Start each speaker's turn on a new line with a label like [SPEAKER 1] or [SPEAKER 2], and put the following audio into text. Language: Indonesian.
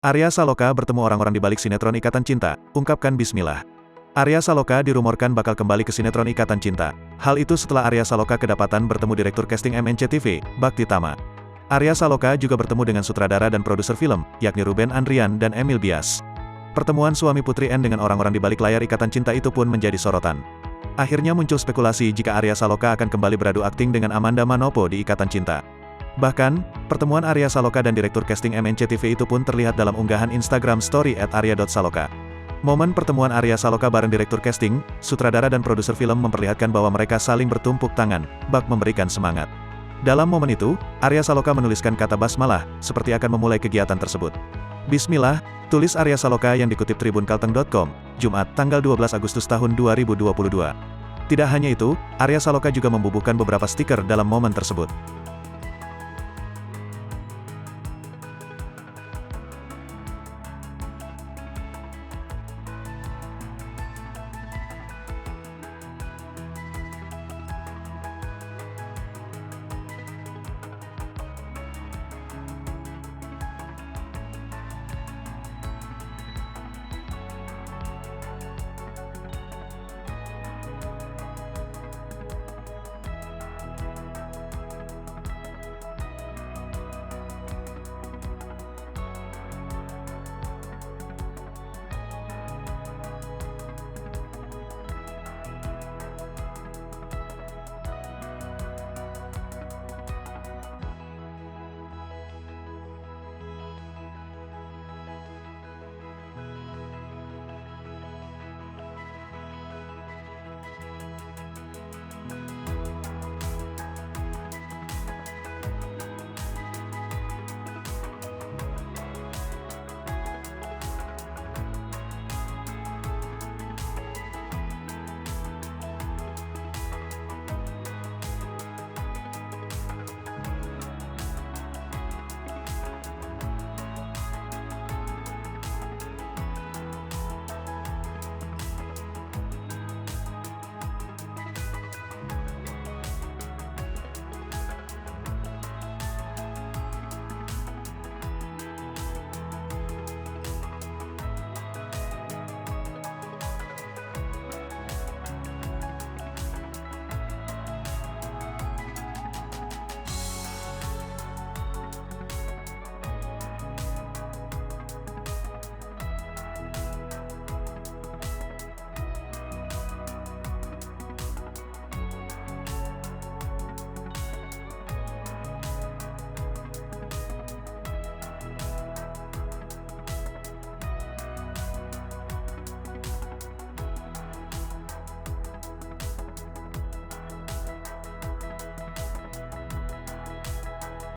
[SPEAKER 1] Arya Saloka bertemu orang-orang di balik sinetron Ikatan Cinta, ungkapkan bismillah. Arya Saloka dirumorkan bakal kembali ke sinetron Ikatan Cinta. Hal itu setelah Arya Saloka kedapatan bertemu direktur casting MNC TV, Bhakti Tama. Arya Saloka juga bertemu dengan sutradara dan produser film, yakni Ruben Andrian dan Emil Bias. Pertemuan suami Putri N dengan orang-orang di balik layar Ikatan Cinta itu pun menjadi sorotan. Akhirnya muncul spekulasi jika Arya Saloka akan kembali beradu akting dengan Amanda Manopo di Ikatan Cinta. Bahkan, pertemuan Arya Saloka dan direktur casting MNC TV itu pun terlihat dalam unggahan Instagram story @arya.saloka. Momen pertemuan Arya Saloka bareng direktur casting, sutradara dan produser film memperlihatkan bahwa mereka saling bertumpuk tangan, bak memberikan semangat. Dalam momen itu, Arya Saloka menuliskan kata basmalah, seperti akan memulai kegiatan tersebut. Bismillah, tulis Arya Saloka yang dikutip tribunkalteng.com, Jumat, tanggal 12 Agustus tahun 2022. Tidak hanya itu, Arya Saloka juga membubuhkan beberapa stiker dalam momen tersebut.